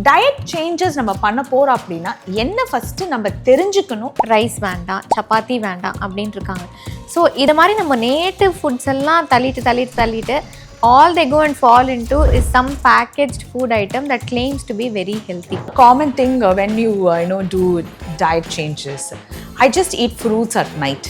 Diet changes நம்ம பண்ண போகிறோம் அப்படின்னா என்ன ஃபஸ்ட்டு நம்ம தெரிஞ்சுக்கணும்? ரைஸ் வேண்டாம், சப்பாத்தி வேண்டாம் அப்படின்ட்டு இருக்காங்க. ஸோ இது மாதிரி நம்ம நேட்டிவ் ஃபுட்ஸ் எல்லாம் தள்ளிட்டு all they go and fall into is some packaged food item that claims to be very healthy. Common thing when you do diet changes, I just eat fruits at night.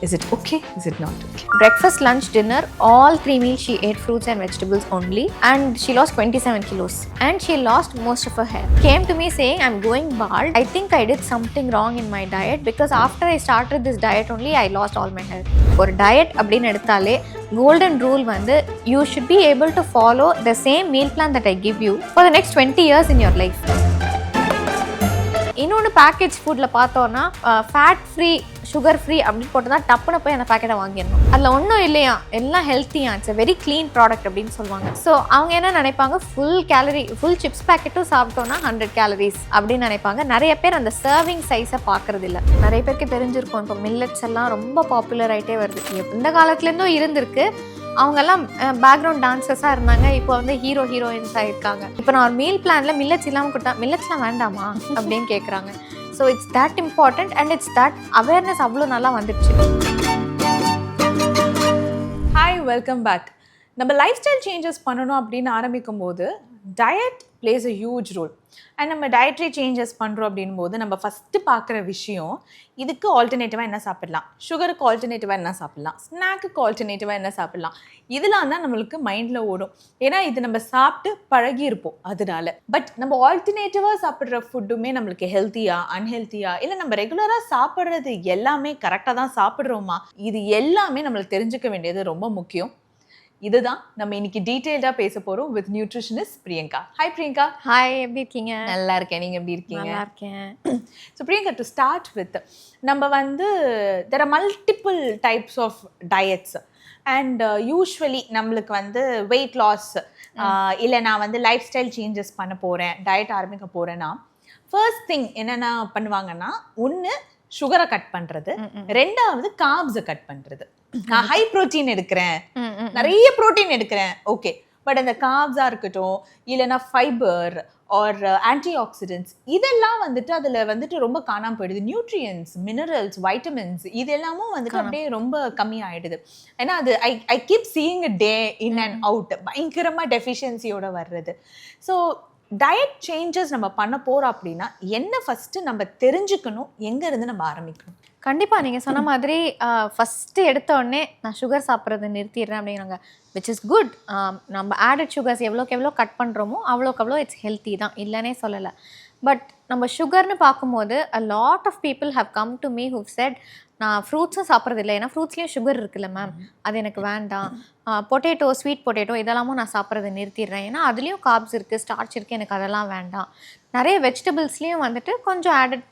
Is it okay? Is it not okay? Breakfast, lunch, dinner, all 3 meals she ate fruits and vegetables only, and she lost 27 kilos and she lost most of her hair. Came to me saying, I'm going bald. I think I did something wrong in my diet because after I started this diet only I lost all my hair. For diet அப்படினு எடுத்தாலே golden rule வந்து you should be able to follow the same meal plan that I give you for the next 20 years in your life. இன்னொன்று package ஃபுட்டில் பார்த்தோன்னா fat free, sugar free அப்படின்னு போட்டு தான் டப்புன்னு போய் அந்த பேக்கெட்டை வாங்கிடணும். அதில் ஒன்றும் இல்லையா, எல்லாம் ஹெல்த்தியா, it's a very clean product அப்படின்னு சொல்லுவாங்க. ஸோ அவங்க என்ன நினைப்பாங்க, ஃபுல் சிப்ஸ் பேக்கெட்டும் சாப்பிட்டோன்னா 100 கேலரிஸ் அப்படின்னு நினைப்பாங்க. நிறைய பேர் அந்த சர்விங் சைஸை பார்க்குறது இல்லை. நிறைய பேருக்கு தெரிஞ்சிருக்கும், இப்போ மில்லட்ஸ் எல்லாம் ரொம்ப பாப்புலர் ஆகிட்டே வருது. இந்த காலத்துலேருந்தும் இருந்திருக்கு. அவங்கெல்லாம் பேக்ரவுண்ட் டான்சர்ஸாக இருந்தாங்க, இப்போ வந்து ஹீரோயின்ஸ் ஆகிருக்காங்க. இப்போ நான் ஒரு மீல் பிளானில் மில்லட்ஸ் இல்லாமல் கொடுத்தா மில்லட்ஸ்லாம் வேண்டாமா அப்படின்னு கேட்குறாங்க. So it's that important and it's that awareness அவ்வளோ நல்லா வந்துடுச்சு. Hi, welcome back. நம்ம லைஃப் ஸ்டைல் சேஞ்சஸ் பண்ணணும் அப்படின்னு ஆரம்பிக்கும் போது diet plays a huge role. And நம்ம டயட்ரி சேஞ்சஸ் பண்ணுறோம் அப்படின் போது நம்ம ஃபஸ்ட்டு பார்க்குற விஷயம், இதுக்கு ஆல்டர்னேட்டிவாக என்ன சாப்பிட்லாம், சுகருக்கு ஆல்டர்னேட்டிவாக என்ன சாப்பிட்லாம், ஸ்நாக்குக்கு ஆல்டர்னேட்டிவாக என்ன சாப்பிட்லாம், இதெல்லாம் தான் நம்மளுக்கு மைண்டில் ஓடும். ஏன்னா இது நம்ம சாப்பிட்டு பழகியிருப்போம் அதனால. பட் நம்ம ஆல்டர்னேட்டிவாக சாப்பிட்ற ஃபுட்டுமே நம்மளுக்கு ஹெல்த்தியா அன்ஹெல்த்தியா, இல்லை நம்ம ரெகுலராக சாப்பிட்றது எல்லாமே கரெக்டாக தான் சாப்பிட்றோமா, இது எல்லாமே நம்மளுக்கு தெரிஞ்சுக்க வேண்டியது ரொம்ப முக்கியம். இதுதான் நம்ம இன்னைக்கு டீடைல்டாக பேச போகிறோம் with nutritionist Priyanka. Hi Priyanka. Hi, எப்படி இருக்கீங்க? நல்லா இருக்கேன், நீங்கள் எப்படி இருக்கீங்க? நல்லா இருக்கேன். So Priyanka, to start with, நம்ம வந்து there are multiple types of diets and usually நம்மளுக்கு வந்து வெயிட் லாஸ் இல்லை நான் வந்து லைஃப் ஸ்டைல் சேஞ்சஸ் பண்ண போகிறேன், டயட் ஆரம்பிக்க போகிறேன்னா ஃபர்ஸ்ட் திங் என்னென்ன பண்ணுவாங்கன்னா, ஒன்று சுகரை கட் பண்ணுறது, ரெண்டாவது கார்ப்ஸை கட் பண்ணுறது. நான் ஹை ப்ரோட்டீன் எடுக்கிறேன், நிறைய ப்ரோட்டீன் எடுக்கிறேன், ஓகே, பட் அந்த கார்ப்ஸாக இருக்கட்டும், இல்லைன்னா ஃபைபர் ஆர் ஆன்டி ஆக்சிடென்ட்ஸ், இதெல்லாம் வந்துட்டு அதில் வந்துட்டு ரொம்ப காணாமல் போயிடுது. நியூட்ரியன்ஸ், மினரல்ஸ், வைட்டமின்ஸ் இது எல்லாமும் வந்துட்டு அப்படியே ரொம்ப கம்மி ஆகிடுது. ஏன்னா அது I keep seeing a day in and out, பயங்கரமாக டெஃபிஷியன்சியோட வர்றது. ஸோ டயட் சேஞ்சஸ் நம்ம பண்ண போகிறோம் அப்படின்னா என்ன ஃபஸ்ட்டு நம்ம தெரிஞ்சுக்கணும், எங்கேருந்து நம்ம ஆரம்பிக்கணும்? கண்டிப்பாக நீங்கள் சொன்ன மாதிரி ஃபஸ்ட்டு எடுத்த உடனே நான் சுகர் சாப்பிட்றது நிறுத்திடுறேன் அப்படிங்கிறாங்க, விச் இஸ் குட். நம்ம ஆடட் சுகர்ஸ் எவ்வளோக்கு எவ்வளோ கட் பண்ணுறோமோ அவ்வளோக்கு இட்ஸ் ஹெல்த்தி தான், இல்லைன்னே சொல்லலை. பட் நம்ம சுகர்னு பார்க்கும்போது a lot of people have come to me who've said, நான் ஃப்ரூட்ஸும் சாப்பிட்றதில்லை, ஏன்னா ஃப்ரூட்ஸ்லேயும் சுகர் இருக்குல்ல மேம், அது எனக்கு வேண்டாம். பொட்டேட்டோ, ஸ்வீட் பொட்டேட்டோ இதெல்லாமும் நான் சாப்பிட்றதை நிறுத்திடுறேன், ஏன்னா அதுலேயும் கார்ப்ஸ் இருக்குது, ஸ்டார்ச் இருக்குது, எனக்கு அதெல்லாம் வேண்டாம். நிறைய வெஜிடபிள்ஸ்லேயும் வந்துட்டு கொஞ்சம் ஆடட்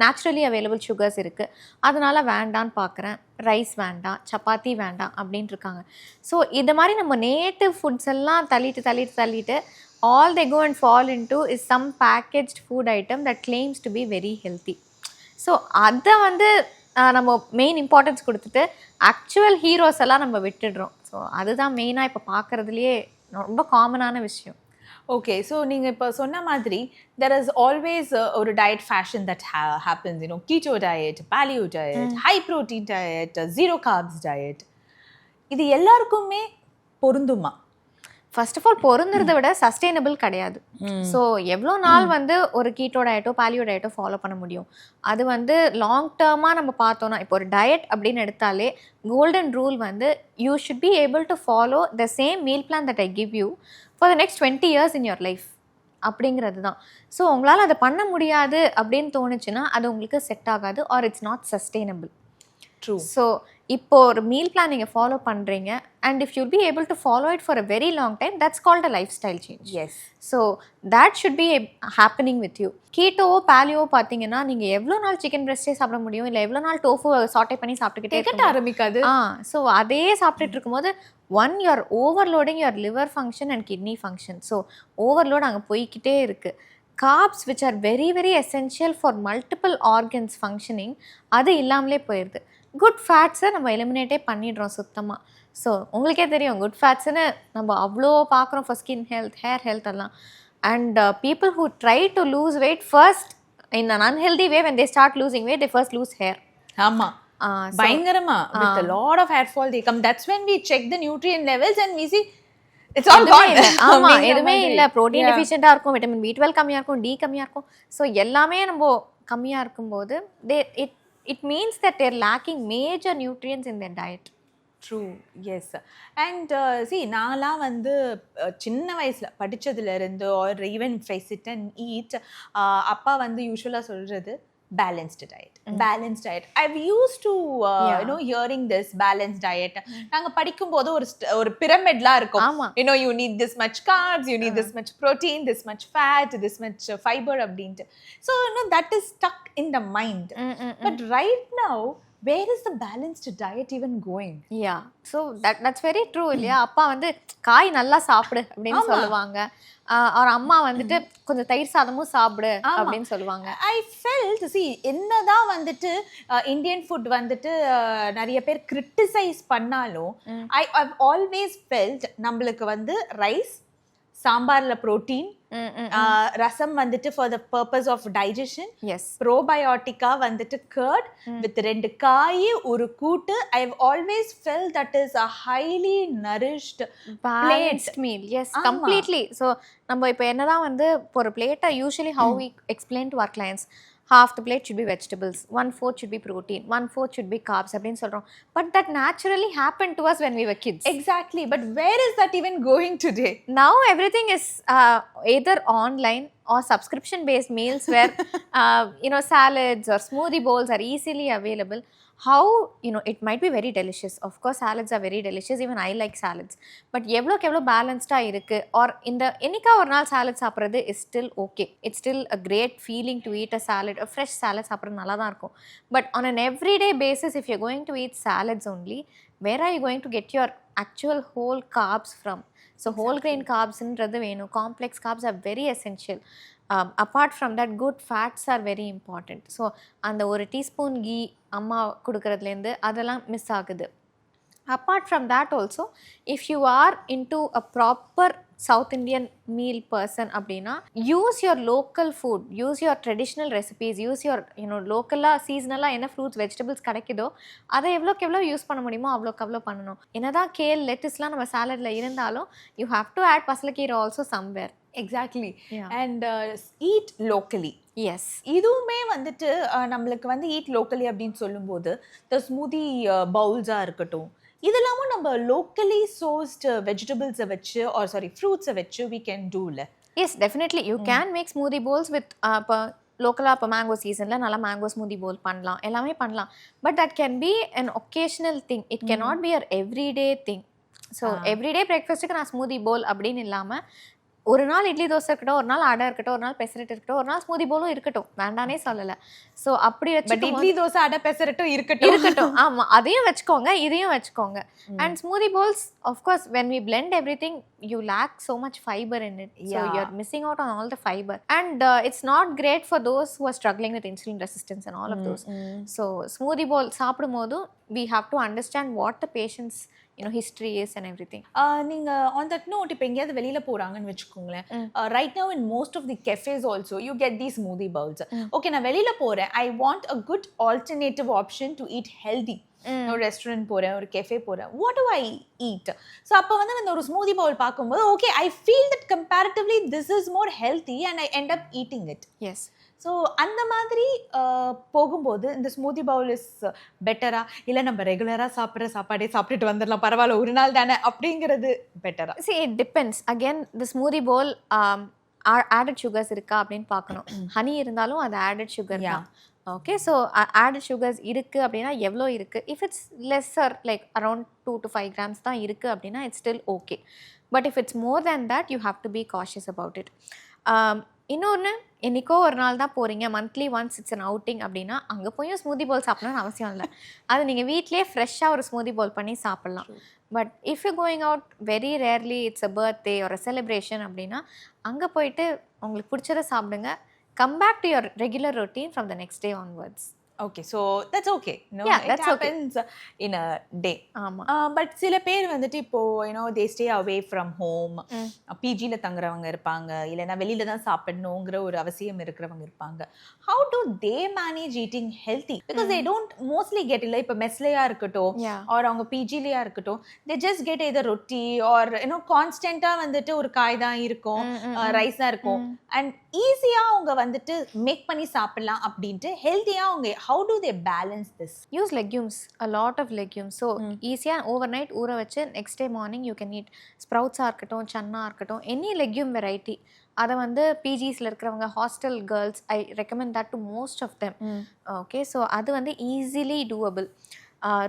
நேச்சுரலி அவைலபிள் சுகர்ஸ் இருக்குது, அதனால் வேண்டான்னு பார்க்குறேன். ரைஸ் வேண்டாம், சப்பாத்தி வேண்டாம் அப்படின்ட்டு இருக்காங்க. ஸோ இது மாதிரி நம்ம நேட்டிவ் ஃபுட்ஸ் எல்லாம் தள்ளிட்டு all they go and fall into is some packaged food item that claims to be very healthy. So அதை வந்து நம்ம மெயின் இம்பார்ட்டன்ஸ் கொடுத்துட்டு ஆக்சுவல் ஹீரோஸ் எல்லாம் நம்ம விட்டுடுறோம். ஸோ அதுதான் மெயினாக இப்போ பார்க்குறதுலையே ரொம்ப காமனான விஷயம். ஓகே, ஸோ நீங்கள் இப்போ சொன்ன மாதிரி தெர் இஸ் ஆல்வேஸ் ஒரு diet fashion that happens, keto diet, பாலியோ diet, high protein diet, zero corps diet, இது எல்லாருக்குமே பொருந்துமா? ஃபர்ஸ்ட் ஆஃப் ஆல் பொருந்துறதை விட சஸ்டெயினபிள் கிடையாது. ஸோ எவ்வளோ நாள் வந்து ஒரு கீட்டோ டயட்டோ பாலியோ டயட்டோ ஃபாலோ பண்ண முடியும்? அது வந்து லாங் டேர்மாக நம்ம பார்த்தோன்னா, இப்போ ஒரு டயட் அப்படின்னு எடுத்தாலே கோல்டன் ரூல் வந்து you should be able to follow the same meal plan that I give you for the next 20 years in your life அப்படிங்கிறது தான். ஸோ உங்களால் அதை பண்ண முடியாது அப்படின்னு தோணுச்சுன்னா அது உங்களுக்கு செட் ஆகாது, or it's not sustainable. True. So இப்போ ஒரு மீல் பிளான் நீங்கள் ஃபாலோ பண்ணுறீங்க, and if you'll be able to follow it for a very long time, that's called a lifestyle change. Yes. So that should be happening with you. கீட்டோவோ பாலியோவோ பார்த்தீங்கன்னா நீங்கள் எவ்வளோ நாள் சிக்கன் பிரெஸ்டே சாப்பிட முடியும், இல்லை எவ்வளோ நாள் டோஃபு சாட்டே பண்ணி சாப்பிட்டுக்கிட்டே ஆரம்பிக்காது. ஸோ அதே சாப்பிட்டுட்டு இருக்கும்போது you're overloading your liver function and kidney function. So overload அங்கே போய்கிட்டே இருக்குது. Carbs which are very very essential for multiple organs functioning, அது இல்லாமலே போயிடுது. குட் ஃபேட்ஸை நம்ம எலிமினேட்டே பண்ணிடுறோம் சுத்தமாக. ஸோ உங்களுக்கே தெரியும், குட் ஃபேட்ஸ்ன்னு நம்ம அவ்வளோ பார்க்குறோம் for skin health, hair health எல்லாம். And people who try to lose weight first in an unhealthy way, when they start losing weight, they first lose hair. ஆமா பயங்கரமா with a lot of hair fall they come. That's when we check the nutrient levels and we see it's all gone. ஆமா எதுவுமே இல்ல. Protein டெஃபிஷியண்டா இருக்கும், vitamin B12 கம்மியா இருக்கும், D கம்மியா இருக்கும். ஸோ எல்லாமே நம்ம கம்மியா இருக்கும்போது it means that they're lacking major nutrients in their diet. True, yes. And see நான்லாம் வந்து சின்ன வயசுல படிச்சதுல இருந்து or even if I sit and eat அப்பா வந்து யூசுவலா சொல்றது balanced diet. Balanced diet. I've used to hearing this balanced diet. நாங்க படிக்கும்போது ஒரு பிரமிட்லாம் இருக்கும். You need this much carbs, you need this much protein, this much fat, this much fiber அப்படின்ட்டு. So that is stuck in the mind. But right now where is the balanced diet even going? Yeah, so that's very true இல்லையா? அப்பா வந்து காய் நல்லா சாப்பிடு அப்படின்னு சொல்லுவாங்க, அவர் அம்மா வந்துட்டு கொஞ்சம் தயிர் சாதமும் சாப்பிடு அப்படின்னு சொல்லுவாங்க. I felt என்னதான் வந்துட்டு இந்தியன் ஃபுட் வந்துட்டு நிறைய பேர் கிரிட்டிசைஸ் பண்ணாலும் I've always felt நம்மளுக்கு வந்து ரைஸ், சாம்பார்ல புரோட்டீன், ரசம் வந்துட்டு for the purpose of digestion, ப்ரோபயோட்டிக்கா வந்துட்டு கர்ட் வித் 2 காய் ஒரு கூட்டு. I have always felt that is a highly nourished balanced meal. Yes, completely. So நம்ம இப்போ என்னதான் வந்து ஒரு பிளேட்டை usually how we explain to our clients, half the plate should be vegetables, 1/4 should be protein, 1/4 should be carbs அப்படின்னு சொல்றோம். But that naturally happened to us when we were kids. Exactly. But where is that even going today? Now everything is either online or subscription based meals where salads or smoothie bowls are easily available. How it might be very delicious. Of course salads are very delicious, even I like salads. But எவ்வளோ பேலன்ஸ்டா இருக்கு, or இந்த என்னைக்கா ஒரு நாள் salad சாப்பிட்றது is still okay. It's still a great feeling to eat a salad. A fresh salad சாப்பிட்றது நல்லா தான் இருக்கும். But on an everyday basis, if you're going to eat salads only, where are you going to get your actual whole carbs from? So whole grain carbs ன்றது வேணும். Complex carbs are very essential. Apart from that, good fats are very important. So அந்த ஒரு teaspoon key அம்மா கொடுக்கறதுலேருந்து அதெல்லாம் miss ஆகுது. Apart from that also, if you are into a proper South Indian meal person அப்படின்னா, use your local food, use your traditional recipes, use your லோக்கலாக சீசனலாக என்ன fruits vegetables கிடைக்குதோ அதை எவ்வளோக்கு எவ்வளோ யூஸ் பண்ண முடியுமோ அவ்வளோக்கு அவ்வளோ பண்ணணும். என்னதான் கேல் லெட்டஸ்லாம் நம்ம சாலடில் இருந்தாலும் you have to add பசலக்கீரை also somewhere. Exactly. And eat locally. Yes. இதுவுமே வந்துட்டு நம்மளுக்கு வந்து eat locally அப்படின்னு சொல்லும்போது the smoothie bowls-ஆ இருக்கட்டும், இதெல்லாமும் நம்ம locally sourced vegetables வச்சு fruits வச்சு we can do ல. Yes, definitely. You can make smoothie bowls with லோக்கலாக இப்போ மேங்கோ சீசனில் நல்லா மேங்கோ ஸ்மூதி போல் பண்ணலாம், எல்லாமே பண்ணலாம். But that can be an occasional thing. It cannot be your everyday thing. So everyday பிரேக்ஃபாஸ்ட்டுக்கு நான் ஸ்மூதி போல் அப்படின்னு இல்லாமல் ஒரு நாள் இட்லி தோசை இருக்கட்டும், ஒரு நாள் அடை இருக்கட்டும், ஒரு நாள் பெசரட்டு இருக்கட்டும், ஒரு நாள் ஸ்மூதி போலும் இருக்கட்டும், வேண்டானே சொல்லலை. ஸோ அப்படி வச்சு இட்லி தோசை அடை பெசரட்டும் இருக்கட்டும். ஆமாம், அதையும் வச்சுக்கோங்க, இதையும் வச்சுக்கோங்க. And smoothie bowls of course when we blend everything you lack so much fiber in it. So you're missing out on all the fiber. And it's not great for those who are struggling with insulin resistance and all of those. So smoothie bowl சாப்பிடும்போது we have to understand what the patient's history is and everything. நீங்க on that note, இப்போ எங்கேயாவது வெளியில போறாங்கன்னு வச்சுக்கோங்களேன், right now in most of the cafes also you get these smoothie bowls. Okay, நான் வெளியில போறேன், I want a good alternative option to eat healthy. ஒரு ரெஸ்டாரண்ட் போறேன், ஒரு கெஃபே போறேன், what do I eat? So அப்போ வந்து அந்த ஒரு ஸ்மூதி பவுல் பார்க்கும்போது okay, I feel that comparatively this is more healthy and I end up eating it. Yes. So அந்த மாதிரி போகும்போது இந்த ஸ்மூதி பவுல் இஸ் பெட்டரா, இல்லை நம்ம ரெகுலராக சாப்பிட்ற சாப்பாடே சாப்பிட்டுட்டு வந்துடலாம், பரவாயில்ல ஒரு நாள் தானே அப்படிங்கிறது பெட்டரா? See, it depends. Again, the smoothie bowl added sugars இருக்கா அப்படின்னு பார்க்கணும். ஹனி இருந்தாலும் அது added sugar தான். ஓகே, ஸோ added sugars இருக்குது அப்படின்னா எவ்வளோ இருக்குது? If it's lesser like around 2 to 5 grams தான் இருக்குது அப்படின்னா it's still okay. But if it's more than that you have to be cautious about it. இன்னொன்று, என்றைக்கோ ஒரு நாள் தான் போகிறீங்க, monthly once it's an outing அப்படின்னா அங்கே போய் ஸ்மூதி பவுல் சாப்பிடணும்னு அவசியம் இல்லை. அது நீங்கள் வீட்லேயே ஃப்ரெஷ்ஷாக ஒரு ஸ்மூதி பவுல் பண்ணி சாப்பிட்லாம். But if you going out very rarely, it's a birthday ஒரு செலிப்ரேஷன் அப்படின்னா அங்கே போயிட்டு உங்களுக்கு பிடிச்சதை சாப்பிடுங்க. Come back to your regular routine from the next day onwards. Okay, so that's okay. No, Yeah, it that's okay. happens in a day. ஆமா. But சில பேர் வந்துட்டு இப்போ they stay away from home. பிஜில தங்குறவங்க இருப்பாங்க, இல்லைன்னா வெளியில தான் சாப்பிடணுங்கிற ஒரு அவசியம் இருக்கிறவங்க இருப்பாங்க. How do they manage eating healthy? Because they don't mostly get இல்ல இப்போ மெஸ்லயா இருக்கட்டும், Yeah. or அவங்க பிஜிலயா இருக்கட்டும், they just get either ரொட்டி or கான்ஸ்டன்ட்டா வந்துட்டு ஒரு காய் தான் இருக்கும், ரைஸ் தான் இருக்கும், and ஈஸியா அவங்க வந்துட்டு மேக் பண்ணி சாப்பிடலாம் அப்படின்ட்டு ஹெல்த்தியா அவங்க how do they balance this? Use legumes, a lot of legumes. So ஈஸியா overnight ஊற வச்சு next day morning you can eat ஸ்ப்ரவுட்ஸாக இருக்கட்டும், சன்னா இருக்கட்டும், எனி legume variety. அதை வந்து பிஜிஸில் இருக்கிறவங்க, hostel girls, I recommend that to most of them. Okay, so அது வந்து easily doable.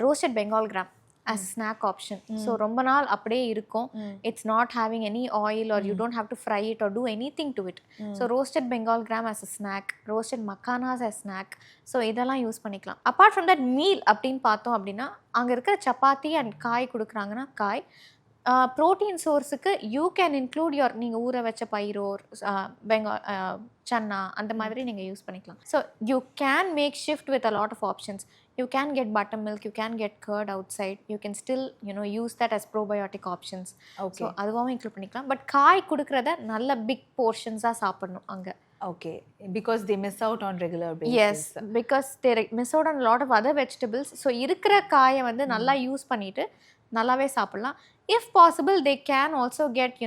Roasted Bengal gram as snack option. So ரொம்ப நாள் அப்படியே இருக்கும். It's not having any oil or you don't have to fry it or do anything to it. So roasted Bengal gram as a snack, roasted makanas as snack. So இதெல்லாம் use பண்ணிக்கலாம். Apart from that meal அப்படின்னு பார்த்தோம் அப்படின்னா, அங்கே இருக்கிற chapati and காய் கொடுக்குறாங்கன்னா காய், ப்ரோட்டீன் சோர்ஸுக்கு யூ கேன் இன்க்ளூட் யோர் நீங்கள் ஊற வச்ச பயிரோ பெங்கால் சன்னா அந்த மாதிரி நீங்கள் யூஸ் பண்ணிக்கலாம். So you can make shift with a lot of options. You can get buttermilk, you can get curd outside, you can still use that as probiotic options. Okay. So அதுவும் include பண்ணிக்கலாம். But காய் கொடுக்கறத நல்ல big போர்ஷன்ஸாக சாப்பிடணும் அங்கே. Okay, because they miss out on regular basis. Yes, because they miss out on a lot of other vegetables. So இருக்கிற காயை வந்து நல்லா யூஸ் பண்ணிட்டு நல்லாவே சாப்பிடலாம். If possible they can also get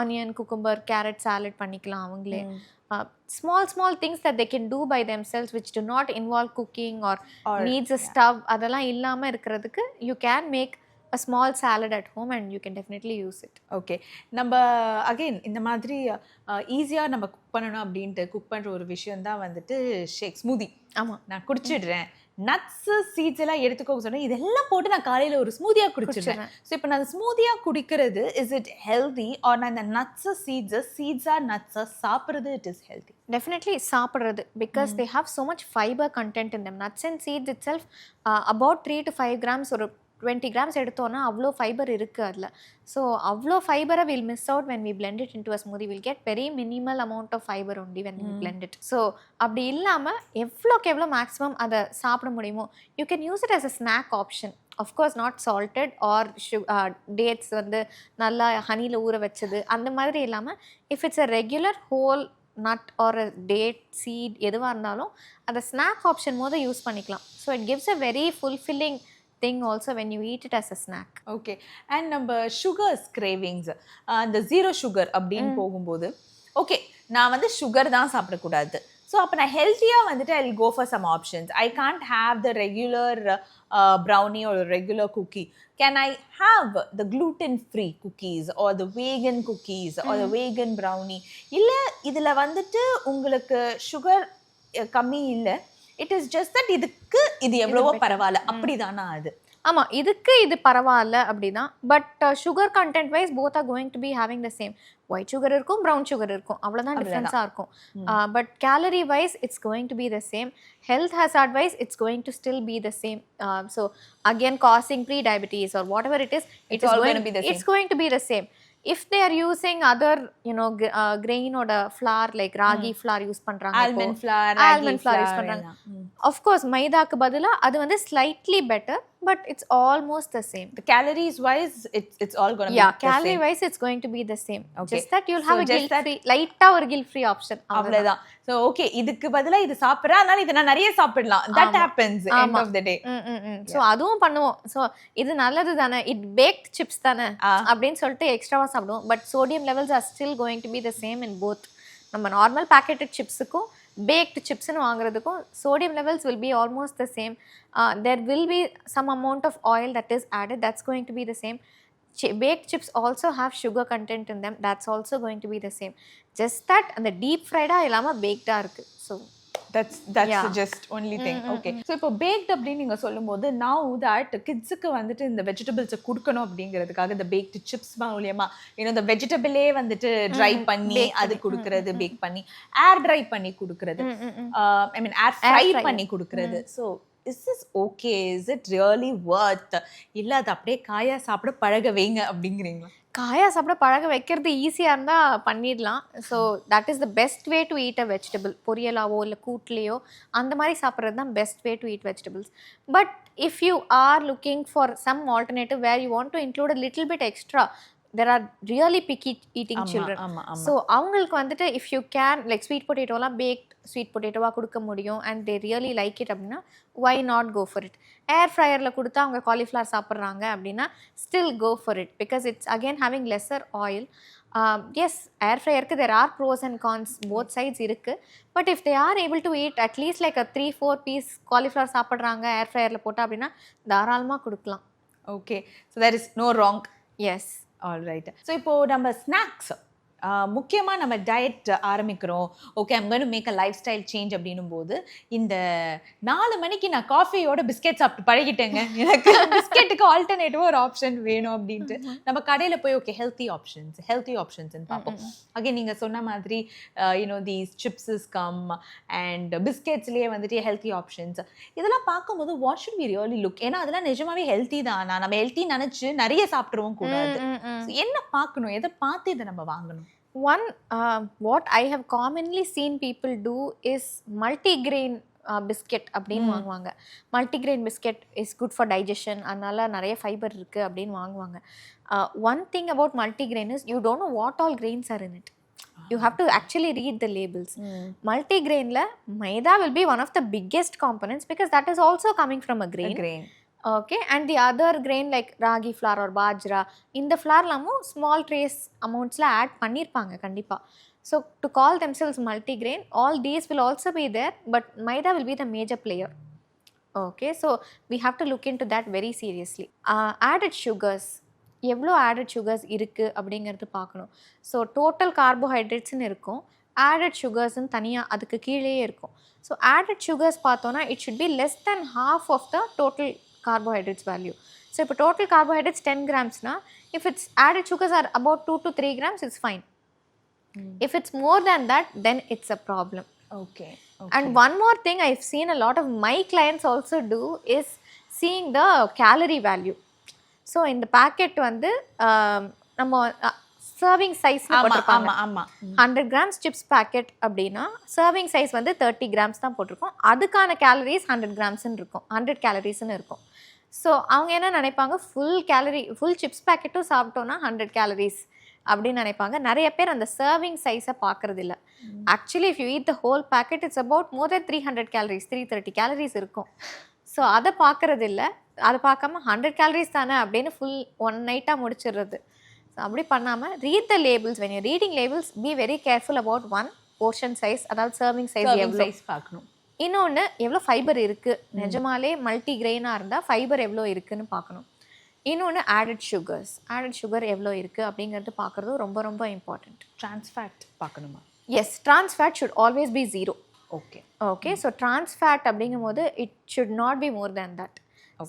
onion, cucumber, carrot salad பண்ணிக்கலாம் அவங்களே. Small things that they can do by themselves which do not involve cooking or needs a stove, அதெல்லாம் இல்லாமல் இருக்கிறதுக்கு you can make a small salad at home and you can definitely use it. Okay, நம்ம again இந்த மாதிரி ஈஸியாக நம்ம cook பண்ணணும் அப்படின்ட்டு குக் பண்ணுற ஒரு விஷயம் தான் வந்துட்டு ஷேக், ஸ்மூதி. ஆமாம், நான் குடிச்சிடுறேன். நட்ஸு, சீட்ஸ் எல்லாம் எடுத்துக்கோங்க சொன்னேன், இதெல்லாம் போட்டு நான் காலையில் ஒரு ஸ்மூதியாக குடிச்சிடுறேன். ஸோ இப்போ நான் ஸ்மூதியாக குடிக்கிறது இஸ் இட் ஹெல்தி ஆர் நான் இந்த நட்ஸு, சீட்ஸாக நட்ஸை சாப்பிட்றது இட் இஸ் ஹெல்தி? Definitely சாப்பிட்றது, because they have so much fiber content in them. Nuts and seeds itself about 3 to 5 grams ஒரு 20 grams எடுத்தோன்னா அவ்வளோ ஃபைபர் இருக்குது அதில். ஸோ அவ்வளோ ஃபைபரை will miss out when we blend it into a smoothie. We'll get very minimal amount of fiber only when we blend it. So அப்படி இல்லாமல் எவ்வளோக்கு எவ்வளோ மேக்ஸிமம் அதை சாப்பிட முடியுமோ you can use it as a snack option. Of course not salted or dates வந்து நல்லா ஹனியில் ஊற வச்சது அந்த மாதிரி இல்லாமல், if it's a regular whole nut or a date, seed எதுவாக இருந்தாலும் அதை ஸ்நாக் ஆப்ஷன் போது யூஸ் பண்ணிக்கலாம். So it gives a very fulfilling thing also when you eat it as a snack. Okay, and நம்ம sugars cravings, அந்த zero sugar அப்படின்னு போகும்போது okay நான் வந்து சுகர் தான் சாப்பிடக்கூடாது. ஸோ அப்போ நான் ஹெல்த்தியாக வந்துட்டு I will go for some options. I can't have the regular brownie or a regular cookie. Can I have the gluten-free cookies or the vegan cookies or the vegan brownie? இல்லை இதில் வந்துட்டு உங்களுக்கு sugar கம்மி இல்லை, it is just that இதுக்கு இது எவ்வளவோ பரவாயில்ல அப்படிதானா? அது ஆமாம், இதுக்கு இது பரவாயில்ல அப்படின்னா. But sugar content wise both are going to be having the same. White sugar இருக்கும், ப்ரௌன் சுகர் இருக்கும், அவ்வளோதான் டிஃப்ரென்ஸாக இருக்கும். But calorie wise it's going to be the same. Health hazard wise it's going to still be the same. So again causing pre diabetes or whatever it is, it's going to be the same. If they are using other grain or flour like ragi flour use பண்றாங்க, almond flour use பண்றாங்க. Of course மைதாக்கு பதிலா அது வந்து slightly better, but it's almost the same. The calories wise it's all going to be the calorie same. wise it's going to be the same. Okay. Just that you'll have a guilt free, light-ஆ ஒரு guilt free option. அவ்வளவுதான். So okay, இதுக்கு பதிலா இது சாப்பிடுறேன், அதனால இத நான் நிறைய சாப்பிடலாம். That happens end of the day. So அதுவும் பண்ணுவோம். So இது நல்லது தானே, it baked chips தானே அப்படின்னு சொல்லிட்டு எக்ஸ்ட்ராவா சாப்பிடுவோம். But sodium levels are still going to be the same in both. நம்ம நார்மல் பேக்கெட்டட் சிப்ஸுக்கும் baked chipsன்னு வாங்குறதுக்கும் sodium levels will be almost the same. There will be some amount of oil that is added, that's going to be the same. Baked chips also have sugar content in them, that's also going to be the same. Just that and the deep fried இல்லாம baked இருக்கு. So that's just only thing. Okay, so இப்போ baked அப்படின்னு நீங்க சொல்லும்போது now that kidsக்கு வந்துட்டு இந்த vegetables கொடுக்கணும் அப்படிங்கிறதுக்காக இந்த baked chips மூலமா இந்த vegetable வந்துட்டு dry பண்ணி அது கொடுக்கிறது, பேக் பண்ணி air dry பண்ணி கொடுக்கிறது, I mean air fry பண்ணி கொடுக்கிறது. So is this okay? Is it really worth? இல்ல அது அப்படியே காயா சாப்பிட பழக வைங்க அப்படிங்கிறீங்களா? காயா சாப்பிட பழக வைக்கிறது ஈஸியாக இருந்தால் பண்ணிடலாம். So that is the best way to eat a vegetable. பொரியலாவோ இல்லை கூட்லேயோ அந்த மாதிரி சாப்பிட்றது தான் best way to eat vegetables. But if you are looking for some alternative where you want to include a little bit extra, there are really picky eating children. So அவங்களுக்கு வந்துட்டு if you can like sweet potato எல்லாம் baked sweet potato-வா கொடுக்க முடியும் and they really like it அப்படின்னா why not go for it. air fryer-ல கொடுத்தா அவங்க cauliflower சாப்பிட்றாங்க அப்படின்னா still go for it because it's again having lesser oil. Yes, air fryer-க்கு there are pros and cons, both sides இருக்கு. But if they are able to eat at least like a 3-4 piece cauliflower சாப்பிட்றாங்க air fryer-ல போட்டா அப்படின்னா தாராளமாக கொடுக்கலாம். Okay, so there is no wrong. Yes. Alright. So இப்போது நம்ம snacks முக்கியமாக நம்ம டயட் ஆரம்பிக்கிறோம், okay I'm going to make a lifestyle change அப்படின்னும் போது இந்த 4 மணிக்கு நான் காஃபியோட பிஸ்கெட் சாப்பிட்டு பழகிட்டேங்க, எனக்கு பிஸ்கெட்டுக்கு ஆல்டர்னேட்டிவாக ஒரு ஆப்ஷன் வேணும் அப்படின்ட்டு நம்ம கடையில் போய் ஓகே ஹெல்த்தி ஆப்ஷன்ஸ்ன்னு பார்ப்போம். அகைன் நீங்கள் சொன்ன மாதிரி you know these chips come and பிஸ்கெட்ஸ்லேயே வந்துட்டு ஹெல்த்தி ஆப்ஷன்ஸ் இதெல்லாம் பார்க்கும்போது what should we really look, ஏன்னா அதெல்லாம் நிஜமாவே ஹெல்த்தி தான், நம்ம ஹெல்த்தி நினச்சி நிறைய சாப்பிட்ருவோம் கூடாது. என்ன பார்க்கணும், எதை பார்த்து இதை நம்ம வாங்கணும்? One, what I have commonly seen people do is multigrain biscuit அப்படின்னு வாங்குவாங்க. Multigrain biscuit is good for digestion, அதனால நிறைய ஃபைபர் இருக்குது அப்படின்னு வாங்குவாங்க. One thing about multigrain is you don't know what all grains are in it. You have to actually read the labels. Multigrain-la Maida will be one of the biggest components because that is also coming from a grain. Okay, and the other grain like ragi flour or bajra, in the flour lamu small trace amounts la add pannirpanga kandipa. So to call themselves multigrain, all these will also be there, but Maida will be the major player. Okay, so we have to look into that very seriously. Added sugars, எவ்வளோ added sugars இருக்குது அப்படிங்கிறது பார்க்கணும். So total கார்போஹைட்ரேட்ஸ்ன்னு இருக்கும், added சுகர்ஸ்ன்னு தனியாக அதுக்கு கீழேயே இருக்கும். So added sugars பார்த்தோன்னா it should be less than half of the total carbohydrates value. So இப்போ total carbohydrates 10 grams na, if its added sugars are about 2 to 3 grams, it's fine. If it's more than that, then it's a problem. Okay. And one more thing I've seen a lot of my clients also do is seeing the calorie value. So in the packet வந்து நம்ம serving சைஸ்னு போட்டிருப்பாங்க. 100 grams chips packet அப்படின்னா serving size வந்து 30 grams தான் போட்டிருக்கோம், அதுக்கான calories 100 grams-ன்னு இருக்கும், 100 calories-ன்னு இருக்கும். ஸோ அவங்க என்ன நினைப்பாங்க, ஃபுல் சிப்ஸ் பேக்கெட்டும் சாப்பிட்டோன்னா 100 calories அப்படின்னு நினைப்பாங்க. நிறைய பேர் அந்த சர்விங் சைஸை பார்க்கறது இல்லை. Actually if you eat the whole packet it's about more then 300 calories, 330 calories இருக்கும். ஸோ அதை பார்க்கறது இல்லை, அதை பார்க்காம 100 calories தானே அப்படின்னு ஃபுல் ஒன் நைட்டாக முடிச்சிடுறது. ஸோ அப்படி பண்ணாமல் read the labels. When you reading labels be very careful about one portion size, அதாவது சர்விங் சைஸ் எவ்வளோ பார்க்கணும். இன்னொன்று எவ்வளோ ஃபைபர் இருக்குது, நிஜமாலே மல்டி கிரெயினாக இருந்தால் ஃபைபர் எவ்வளோ இருக்குதுன்னு பார்க்கணும். இன்னொன்று ஆடட் சுகர் எவ்வளோ இருக்குது அப்படிங்கிறது பார்க்குறது ரொம்ப ரொம்ப இம்பார்ட்டண்ட். ட்ரான்ஸ்ஃபேட் பார்க்கணுமா? Yes, trans fat should always be 0. Okay so trans fat அப்படிங்கும் போது it should not be more than that.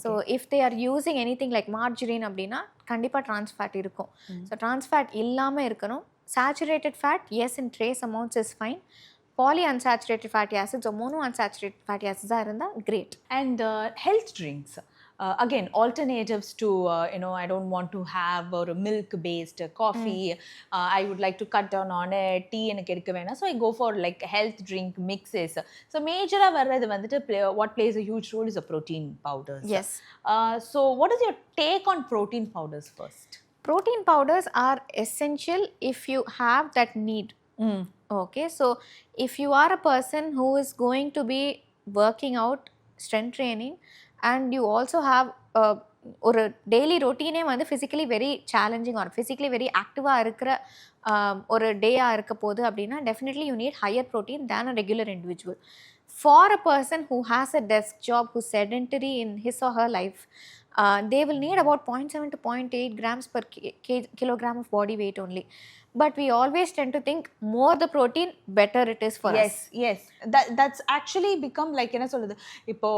So if they are using anything like margarine அப்படின்னா கண்டிப்பாக ட்ரான்ஸ்ஃபேட் இருக்கும். ஸோ ட்ரான்ஸ்ஃபேட் இல்லாமல் இருக்கணும். Saturated fat yes in trace amounts is fine. polyunsaturated fatty acids or monounsaturated fatty acids are in the great. And health drinks, again alternatives to I don't want to have or milk based coffee, I would like to cut down on it, tea enakku edukka vena, so I go for like health drink mixes. So major ah varradhu vandu what plays a huge role is a protein powders. Yes. So what is your take on protein powders first? Protein powders are essential if you have that need. Okay, so if you are a person who is going to be working out, strength training, and you also have ஒரு daily ரொட்டீனே வந்து physically very challenging or physically very ஆக்டிவாக இருக்கிற ஒரு டேயாக இருக்க போகுது அப்படின்னா definitely you need higher protein than a regular individual. For a person who has a desk job, who sedentary in his or her life, they will need about 0.7 to 0.8 grams per kilogram of body weight only. But we always tend to think more the protein, better it is for us. Yes. That's actually become like என்ன சொல்லுது, இப்போ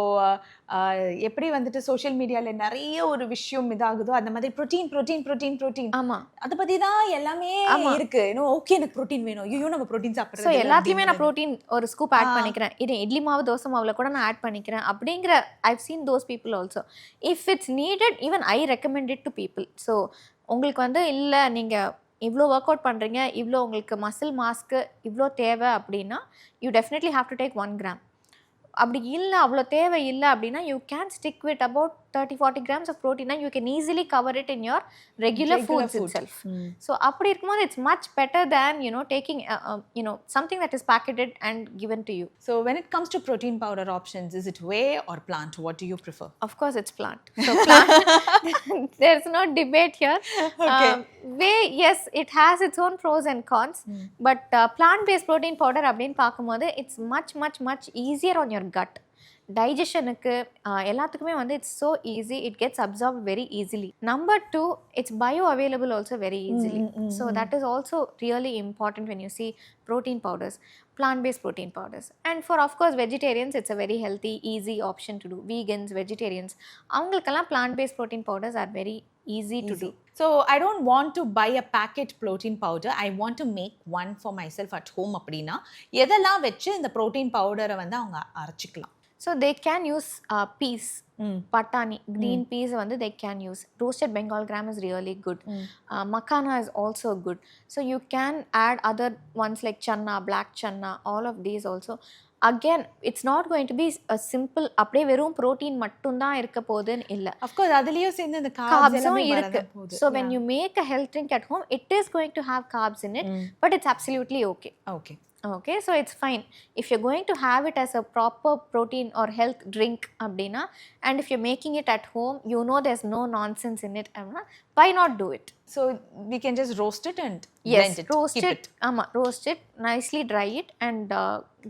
எப்படி வந்துட்டு social மீடியாவில் நிறைய ஒரு விஷயம் இதாகுதோ அந்த மாதிரி ப்ரோட்டீன். ஆமாம், அதை பற்றி தான் எல்லாமே இருக்கு. ஓகே எனக்கு ப்ரோட்டீன் வேணும், ஐயோ நம்ம ப்ரோட்டீன் சாப்பிட்றோம், ஸோ எல்லாத்தையுமே நான் ப்ரோட்டீன் ஒரு ஸ்கூப் ஆட் பண்ணிக்கிறேன், இது இட்லி மாவு தோசை மாவில் கூட நான் ஆட் பண்ணிக்கிறேன் அப்படிங்கிற I've seen those people also. If it's needed, even I recommend it to people. So உங்களுக்கு வந்து இல்லை நீங்கள் இவ்வளோ ஒர்க் அவுட் பண்ணுறீங்க, இவ்வளோ உங்களுக்கு மசில் மாஸ்க்கு இவ்வளோ தேவை அப்படின்னா you definitely have to take 1 gram. அப்படி இல்லை அவ்வளோ தேவை இல்லை அப்படின்னா you can stick with about 30-40 grams of protein and you can easily cover it in your regular foods itself. So அப்படி இருக்கும்போது it's much better than taking something that is packaged and given to you. So when it comes to protein powder options, is it whey or plant? What do you prefer? Of course it's plant. So plant, there's no debate here. Okay. Whey, yes, it has its own pros and cons, but plant based protein powder அப்படின்னு பார்க்கும்போது it's much easier on your gut. டைஜஷனுக்கு எல்லாத்துக்குமே வந்து it's so easy, it gets absorb very easily. Number 2, it's bio available also very easily. So that is also really important when you see protein powders, plant-based protein powders. And for of course vegetarians, it's a very healthy, easy option to do. Vegans, vegetarians, avungalukella plant-based protein powders are very easy to do. So I don't want to buy a packet protein powder. I want to make one for myself at home அப்படினா எதெல்லாம் வெச்சு இந்த protein powder வந்து அவங்க அரைச்சிக்கலாம்? So they can use peas, patani, green peas வந்து they can use. Roasted Bengal gram is really good. Makhana is also good. So you can add other ones like channa, black channa, all of these also. Again, it's not going to be a simple அப்படியே வெறும் protein மட்டும் தான் இருக்க போகுதுன்னு இல்லை. Of course அதுலயும் சேர்ந்து இந்த carbs எல்லாமே இருக்கு. So when you make a health drink at home, it is going to have carbs in it, but it's absolutely okay. Okay, so it's fine. If you're going to have it as a proper protein or health drink abdina, and if you're making it at home, there's no nonsense in it, why not do it? So we can just roast it and blend it. Roast it. Roast it, nicely dry it and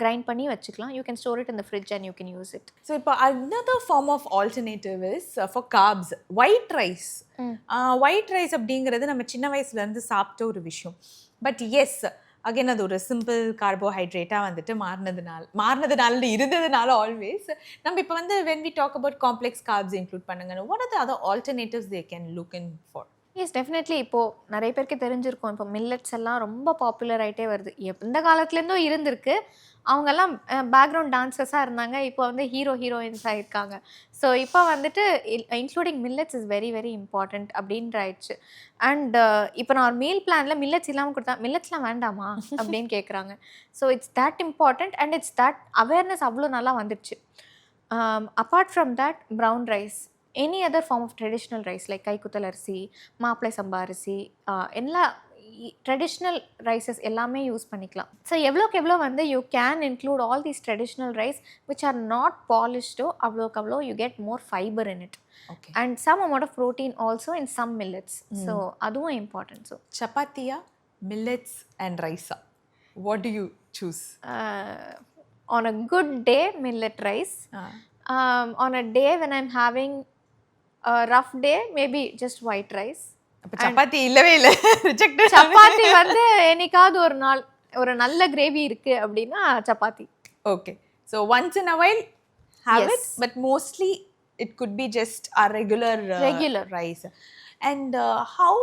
grind panni vechikalam. You can store it in the fridge and you can use it. So another form of alternative is for carbs, white rice. White rice அப்படிங்கிறது நம்ம சின்ன வயசுல இருந்து சாப்பிட்ட ஒரு விஷயம். But yes, again அது ஒரு சிம்பிள் கார்போஹைட்ரேட்டாக வந்துட்டு மாறினதுனால இருந்ததுனால ஆல்வேஸ் நம்ம இப்போ வந்து when we talk about complex carbs include பண்ணுங்க, what are the other alternatives they can look in for? Yes definitely. இப்போது நிறைய பேருக்கு தெரிஞ்சிருக்கும், இப்போ மில்லட்ஸ் எல்லாம் ரொம்ப பாப்புலர் ஆகிட்டே வருது. எந்த காலத்துலேருந்தும் இருந்திருக்கு. அவங்கெல்லாம் பேக்ரவுண்ட் டான்ஸர்ஸாக இருந்தாங்க, இப்போ வந்து ஹீரோயின்ஸ் ஆகிருக்காங்க. ஸோ இப்போ வந்துட்டு including millets is very very important அப்படின்ற ஆயிடுச்சு. அண்ட் இப்போ நான் ஒரு மீல் பிளானில் மில்லட்ஸ் இல்லாமல் கொடுத்தா மில்லட்ஸ்லாம் வேண்டாமா அப்படின்னு கேட்குறாங்க. So it's that important and it's that awareness அவ்வளோ நல்லா வந்துடுச்சு. Apart from that brown rice, any other form of traditional rice like கைக்குத்தல் அரிசி, மாப்பிளை சம்பா அரிசி, எல்லா ட்ரெடிஷ்னல் ரைஸஸ் எல்லாமே யூஸ் பண்ணிக்கலாம். ஸோ எவ்வளோக்கு எவ்வளோ வந்து you can include all these traditional rice which are not பாலிஷ்டோ அவ்வளோக்கு அவ்வளோ you get more fibre in it and some amount of protein also in some millets. So அதுவும் இம்பார்ட்டன்ட். ஸோ சப்பாத்தியா, மில்லட்ஸ் அண்ட் ரைஸா, what do you choose? On a good day, millet rice. On a day when I'm having a rough day, maybe just white rice. அப்ப சப்பாத்தி இல்லவே இல்ல, rejected. Chapati வந்து என்னைக்காவது ஒரு நாள் ஒரு நல்ல கிரேவி இருக்கு அப்படின்னா chapati. Okay, so once in a while have it, but mostly it could be just a regular rice. And how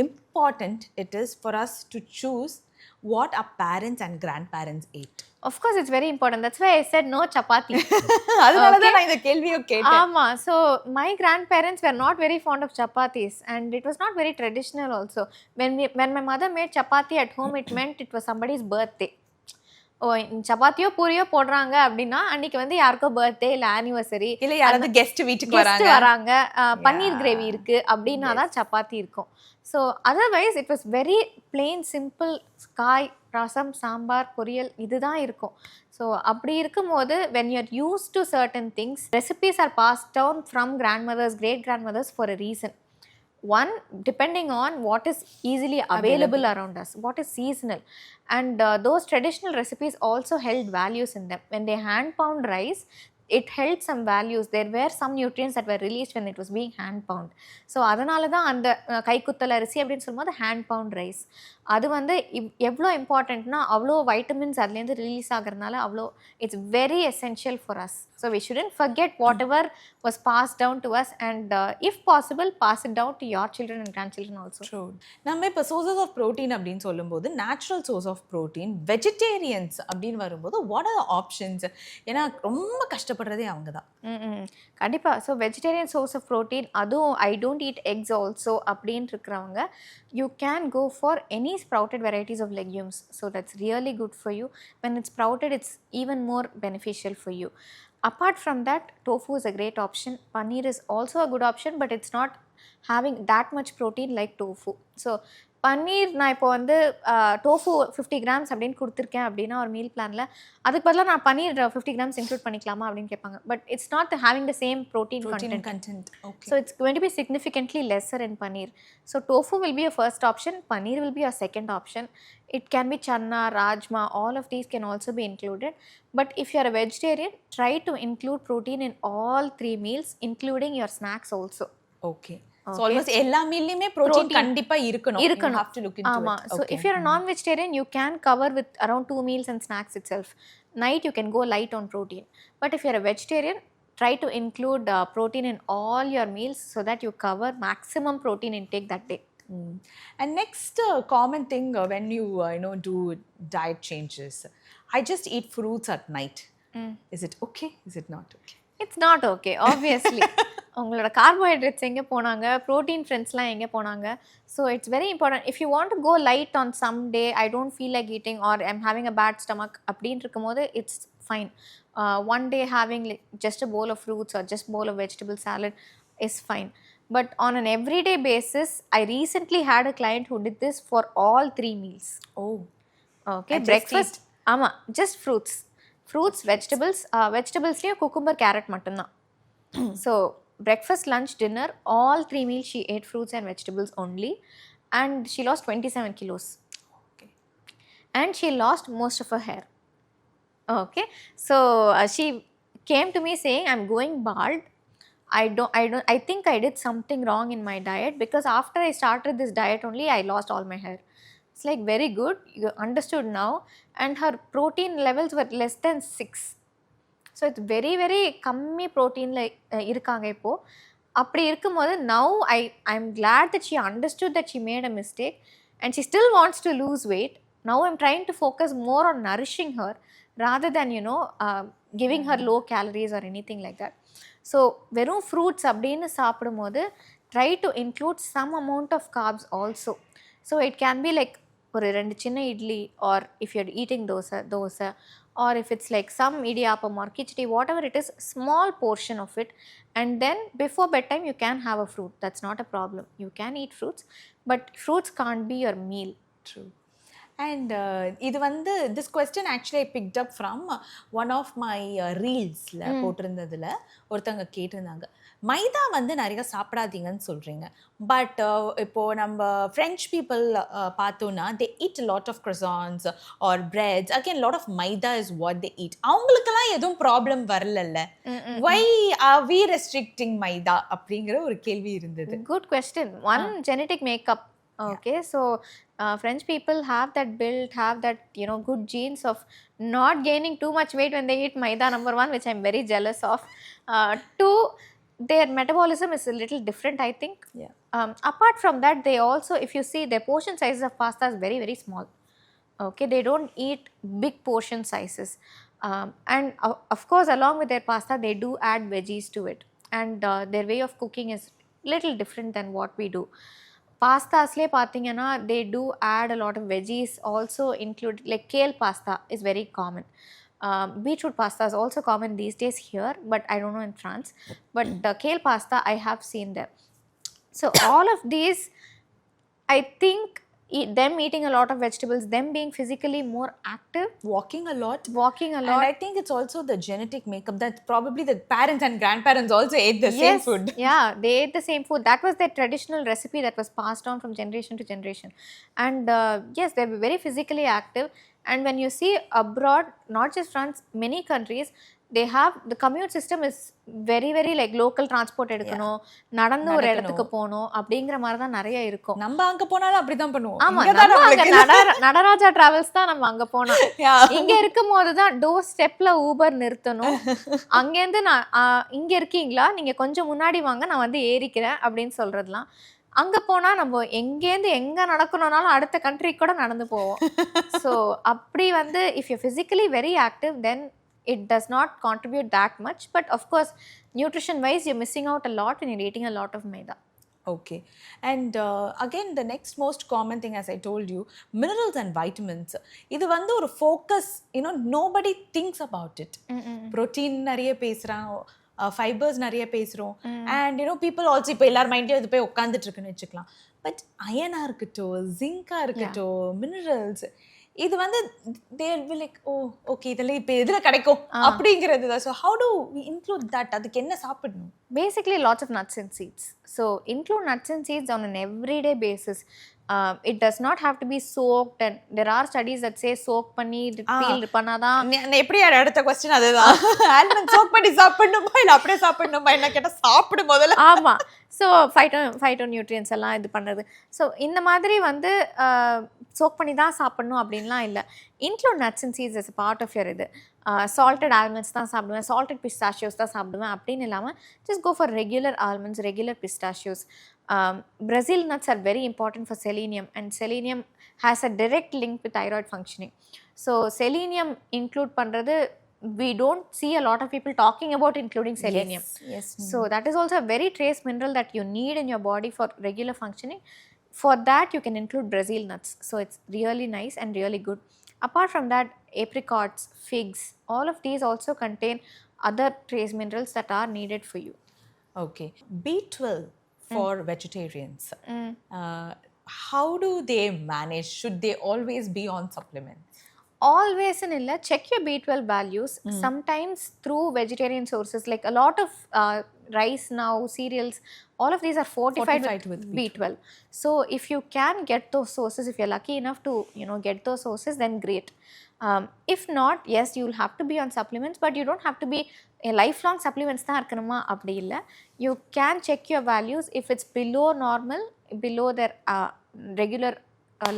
important it is for us to choose what our parents and grandparents ate. Of course it's very important. That's why I said no chapati. அதனால தான் நான் இந்த கேள்வியை கேட்டேன். ஆமா. So my grandparents were not very fond of chapatis and it was not very traditional also. When my mother made chapati at home, it meant it was somebody's birthday. சப்பாத்தியோ பூரியோ போடுறாங்க அப்படின்னா அன்னைக்கு வந்து யாருக்கோ பர்த்டே இல்லை ஆனிவர்சரி இல்லை யாராவது guest வீட்டுக்கு வராங்க, பன்னீர் கிரேவி இருக்கு அப்படின்னா தான் சப்பாத்தி இருக்கும். So otherwise it was very plain simple, காய், ரசம், சாம்பார், பொரியல் இதுதான் இருக்கும். ஸோ அப்படி இருக்கும்போது when you are use to certain things, recipes are pass down from grandmothers, great grandmothers for a reason. One, depending on what is easily available around us, what is seasonal, and those traditional recipes also held values in them. When they hand pound rice, it held some values. There were some nutrients that were released when it was being hand pound. So adanala da and கைக்குத்தல் அரிசி அப்படினு சொல்லும்போது hand pound rice. அது வந்து எவ்வளோ இம்பார்ட்டண்ட்னா அவ்வளோ vitamins அதுலேருந்து release ஆகிறதுனால அவ்வளோ it's very essential for us. So we shouldn't forget whatever was pass down to us and if possible pass it down to your children and grandchildren also. True. நம்ம இப்போ sources of protein அப்படின்னு சொல்லும்போது natural source of protein vegetarians அப்படின்னு வரும்போது what are the options? ஏன்னா ரொம்ப கஷ்டப்படுறதே அவங்க தான். கண்டிப்பாக. So vegetarian source of protein, அதுவும் I don't eat eggs also அப்படின்னு இருக்கிறவங்க you can go for any sprouted varieties of legumes. So that's really good for you. When it's sprouted, it's even more beneficial for you. Apart from that, tofu is a great option. Paneer is also a good option, but it's not having that much protein like tofu. So பன்னீர் நான் இப்போ வந்து tofu 50 grams அப்படின்னு கொடுத்துருக்கேன் அப்படின்னா ஒரு meal பிளானில், அதுக்கு பதிலாக நான் பன்னீர் 50 கிராம்ஸ் இன்க்ளூட் பண்ணிக்கலாமா அப்படின்னு கேட்பாங்க. But it's not having the same protein content. So it's going to be significantly lesser in paneer. So tofu will be a first option, paneer will be a second option. It can be channa, rajma, all of these can also be included. But if you are a vegetarian, try to include protein in all 3 meals, including your snacks also. Okay. So almost எல்லா மீல்லையுமே protein கண்டிப்பா இருக்கணும். You have to look into ஆமா. it. So if you are a non-vegetarian, you can cover with around 2 meals and snacks itself. Night you can go light on protein. But if you are a vegetarian, try to include protein in all your meals so that you cover maximum protein intake that day. And next common thing when you do diet changes, I just eat fruits at night. Is it okay? Is it not okay? It's not okay, obviously. உங்களோட carbohydrates எங்கே போனாங்க, protein ஃப்ரெண்ட்ஸ்லாம் எங்கே போனாங்க? So it's very important. If you want to go light on some day, I don't feel like eating or I'm having a bad stomach அப்படின்னு இருக்கும்போது it's fine. One day having like just a bowl of fruits or just bowl of vegetable salad is fine. But on an everyday basis, I recently had a client who did this for all 3 meals. Oh. Okay, breakfast. ஆமாம், just fruits, வெஜிடபிள்ஸ்லேயும் cucumber, carrot மட்டும்தான். So breakfast, lunch, dinner, all 3 meals she ate fruits and vegetables only, and she lost 27 kilos. Okay. And she lost most of her hair. Okay, so she came to me saying, I'm going bald. I think I did something wrong in my diet, because after I started this diet only I lost all my hair. It's like very good, you understood now. And her protein levels were less than 6. So it's very very கம்மி ப்ரோட்டீனில் இருக்காங்க இப்போது. அப்படி இருக்கும்போது now I am glad that she understood that she made a mistake and she still wants to lose weight. Now I'm trying to focus more on nourishing her rather than giving her low calories or anything like that. ஸோ வெறும் fruits அப்படின்னு சாப்பிடும்போது try to include some amount of carbs also. So it can be like ஒரு 2 சின்ன idli, or if you're eating dosa, or if it's like some idiyappam or khichdi, whatever it is, small portion of it. And then before bedtime you can have a fruit. That's not a problem. You can eat fruits, but fruits can't be your meal. True. And இது வந்து this question actually I picked up from one of my reelsல போட்டிருந்ததுல ஒருத்தங்க கேட்டிருந்தாங்க, மைதா வந்து நிறைய சாப்பிடாதீங்கன்னு சொல்கிறீங்க, but இப்போது நம்ம French people பார்த்தோன்னா they eat lot of croissants or breads, again lot of maida is what they eat. அவங்களுக்கெல்லாம் எதுவும் ப்ராப்ளம் வரலல்ல, why are we restricting maida அப்படிங்கிற ஒரு கேள்வி இருந்தது. Good question. One genetic makeup. Okay, so French people have that build, have that good genes of not gaining too much weight when they eat maida, number 1, which I'm very jealous of. 2, their metabolism is a little different, I think. Yeah. Apart from that, they also, if you see, their portion sizes of pasta is very very small. Okay, they don't eat big portion sizes, and of course along with their pasta they do add veggies to it, and their way of cooking is little different than what we do. Pastasle பார்த்தீங்கன்னா they do add a lot of veggies also include, like kale pasta is very common. Beetroot pasta is also common these days here, but I don't know in France. But the kale pasta I have seen there. So all of these, I think them eating a lot of vegetables, them being physically more active, walking a lot, and I think it's also the genetic makeup that probably the parents and grandparents also ate the same food. Yeah, they ate the same food. That was their traditional recipe that was passed on from generation to generation. And yes, they were very physically active. And when you see abroad, not just France, many countries, they have the commute system is very very like local transport எடுக்கணும், நடந்து ஒரு இடத்துக்கு போகணும் அப்படிங்கிற மாதிரி தான் நிறைய இருக்கும். நம்ம அங்க போனாலும் அப்படிதான் பண்ணுவோம். ஆமா, நம்ம அங்க நடராஜா டிராவல்ஸ் தான் நம்ம அங்க போனோம். இங்க இருக்கும் போதுதான் டோர் ஸ்டெப்ல ஊபர் நிறுத்தணும். அங்கேருந்து நான் இங்க இருக்கீங்களா, நீங்க கொஞ்சம் முன்னாடி வாங்க, நான் வந்து ஏறிக்கிறேன் அப்படின்னு சொல்றதுலாம். அங்க போனா நம்ம எங்கேருந்து எங்க நடக்கணும்னாலும் அடுத்த கண்ட்ரி கூட நடந்து போவோம். ஸோ அப்படி வந்து if you're physically very active, then it does not contribute that much. But of course, nutrition wise, you're missing out a lot when you're eating a lot of maida. Okay. And again, the next most common thing, as I told you, minerals and vitamins. இது வந்து ஒரு focus, nobody thinks about it. Protein நிறைய பேசுறான், fibres நிறைய பேசுகிறோம். And people also இப்போ எல்லார் மைண்ட்லேயும் இது போய் உட்காந்துட்டு இருக்குன்னு வச்சுக்கலாம். பட் அயனாக இருக்கட்டும், ஜிங்காக இருக்கட்டும், மினரல்ஸ், இது வந்து தேர் வில் லைக் ஓகே இதெல்லாம் இப்போ எதில் கிடைக்கும் அப்படிங்கிறது தான். So how do we include that? அதுக்கு என்ன சாப்பிடணும்? Basically lots of nuts and seeds. So include nuts and seeds on an everyday basis. It does not have to be soaked, and there are studies that say soak பண்ணி peel பண்ணாதான். எப்படி அடுத்த question அதுதான், almond choke பண்ணி சாப்பிடணுமா இல்ல அப்படியே சாப்பிடணுமா என்ன கேட்டா சாப்பிடு முதல்ல. ஆமா, ஸோ ஃபைட்டோ நியூட்ரியன்ஸ் எல்லாம் இது பண்ணுறது. ஸோ இந்த மாதிரி வந்து சோக் பண்ணி தான் சாப்பிடணும் அப்படின்லாம் இல்லை. Include nuts and seeds as a part of your இது. சால்டட் ஆல்மண்ட்ஸ் தான் சாப்பிடுவேன், சால்டட் பிஸ்டாஷியோஸ் தான் சாப்பிடுவேன் அப்படின்னு இல்லாமல் just go for regular almonds, regular pistachios. Brazil nuts are very important for selenium, and selenium has a direct link with thyroid functioning. So selenium include பண்ணுறது, we don't see a lot of people talking about including selenium. Yes. So that is also a very trace mineral that you need in your body for regular functioning. For that you can include Brazil nuts. So it's really nice and really good. Apart from that, apricots, figs, all of these also contain other trace minerals that are needed for you. Okay. B12 for vegetarians. How do they manage? Should they always be on supplements? Always in illa, check your B12 values. Sometimes through vegetarian sources, like a lot of rice now, cereals, all of these are fortified with B12. So if you can get those sources, if you're lucky enough to get those sources, then great. If not, yes, you'll have to be on supplements, but you don't have to be a lifelong supplements தான் இருக்கணுமா அப்படி இல்லை. You can check your values. If it's below normal, below their regular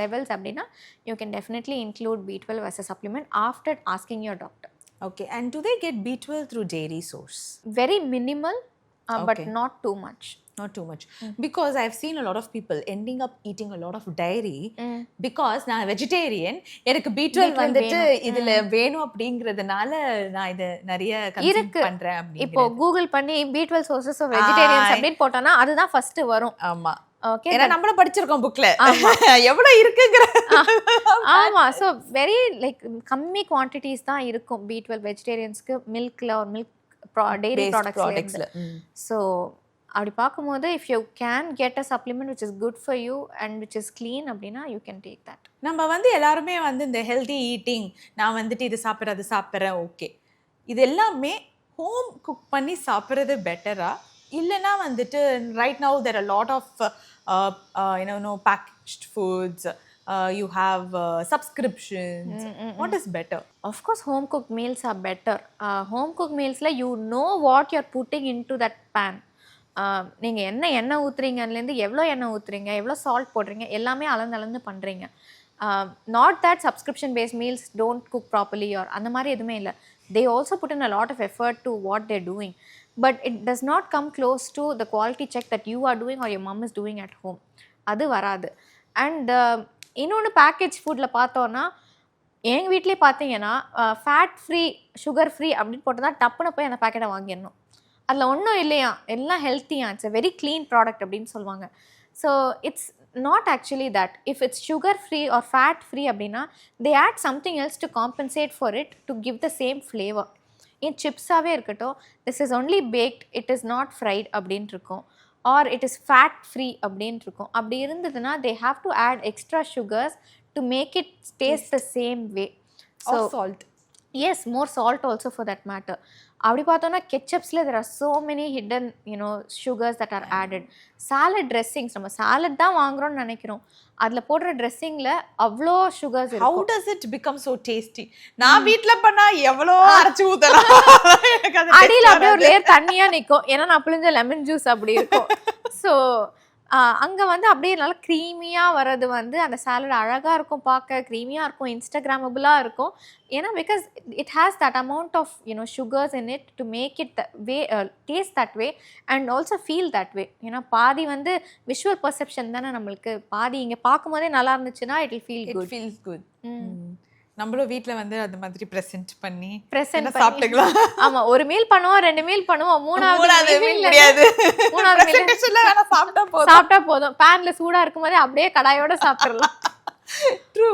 levels அப்படின்னா, you can definitely include B12 as a supplement after asking your doctor. Okay. And do they get B12 through dairy source? Very minimal, but not too much. Not too much. Because I've seen a lot of people ending up eating a lot of dairy because நான் vegetarian, எனக்கு B12 வந்துட்டு இதுல வேணும் அப்படிங்கிறதுனால நான் இதை நிறைய consume பண்றேன் அப்படி. இப்போ கூகுள் பண்ணி B12 sources of vegetarians அப்படின்னு போட்டோம்னா அதுதான் ஃபர்ஸ்ட் வரும். ஆமா, ஓகே. ஏன்னா நம்மள படிச்சிருக்கோம் புக்ல எவ்வளவு இருக்குங்கற. ஆமா, சோ வெரி லைக் கம்மி குவாண்டிட்டிஸ் தான் இருக்கும் B12 வெஜிடேரியன்ஸ்க்கு மில்க்ல or milk dairy productsல. So அப்படி பார்க்கும்போது if you can get a supplement which is good for you and which is clean அப்படின்னா you can take that. நம்ம வந்து எல்லாருமே வந்து இந்த ஹெல்தி ஈட்டிங், நான் வந்துட்டு இது சாப்பிட்றேன் அது சாப்பிட்றேன், ஓகே, இது எல்லாமே ஹோம் குக் பண்ணி சாப்பிட்றது பெட்டரா இல்லைன்னா வந்துட்டு right now there are lot of packaged foods, you have subscriptions. What is better? Of course home cooked meals are better. Home cooked meals la you know what you're putting into that pan. நீங்கள் எண்ணெய் ஊற்றுறீங்கலேருந்து எவ்வளோ எண்ணெய் ஊற்றுறீங்க, எவ்வளோ salt போடுறீங்க, எல்லாமே அளந்து பண்ணுறீங்க. Not that subscription based meals don't cook properly or அந்த மாதிரி எதுவுமே இல்லை. They also put in a lot of effort to what they're doing, but it does not come close to the quality check that you are doing or your mum is doing at home. அது வராது. And இன்னொன்று package ஃபுட்டில் பார்த்தோன்னா, எங்கள் வீட்லேயே பார்த்தீங்கன்னா fat free sugar free அப்படின்னு போட்டு தான் டப்புன்னு போய் அந்த பேக்கெட்டை வாங்கிடணும். அதில் ஒன்றும் இல்லையா, எல்லாம் ஹெல்த்தியா, it's a very clean product அப்படின்னு சொல்லுவாங்க. So it's not actually that. If it's sugar free or fat free அப்படின்னா they add something else to compensate for it to give the same flavour. ஏன் சிப்ஸாகவே இருக்கட்டும், this is only baked, it is not fried அப்படின்ட்டு இருக்கும், or it is fat free அப்படின்ட்டு இருக்கும். அப்படி இருந்ததுன்னா they have to add extra sugars to make it taste the same way. So salt yes, more salt also for that matter. அப்படி பார்த்தோன்னா கெச்சப்ஸில் there are so many hidden sugars that are added. Salad dressings, நம்ம salad தான் வாங்குறோம்னு நினைக்கிறோம், அதில் போடுற ட்ரெஸ்ஸிங்கில் அவ்வளோ sugars. How does it become so tasty? நான் வீட்ல பண்ணா எவ்வளோ அரைச்சு ஊத்தலாம், அடியில் அப்படியே ஒரு லேயர் தண்ணியாக நிற்கும், ஏன்னா நான் புளிஞ்ச லெமன் ஜூஸ் அப்படி இருக்கும். ஸோ அங்கே வந்து அப்படியே நல்லா க்ரீமியாக வர்றது வந்து அந்த சாலட் அழகாக இருக்கும், பார்க்க க்ரீமியாக இருக்கும், இன்ஸ்டாகிராமபுளாக இருக்கும். ஏன்னா because it has that amount of sugars in it to make it way taste that way and also feel that way. ஏன்னா பாதி வந்து விஷுவல் பர்செப்ஷன் தானே நம்மளுக்கு, பாதி இங்கே பார்க்கும்போதே நல்லா இருந்துச்சுன்னா it will feel good. Feels good. நம்மளும் வீட்ல வந்து அந்த மாதிரி பிரசன்ட் பண்ணி சாப்பிட்டுக்கலாம். ஆமா, ஒரு மீல் பண்ணுவோம், 2 மீல் பண்ணுவோம், மூணாவது மீல் முடியாது. மூணாவது பிரசன்டேஷன்ல வேணா சாப்பிட்டா போதும், பேன்ல சூடா இருக்கும்போதே அப்படியே கடாயோட சாப்பிடலாம். ட்ரூ.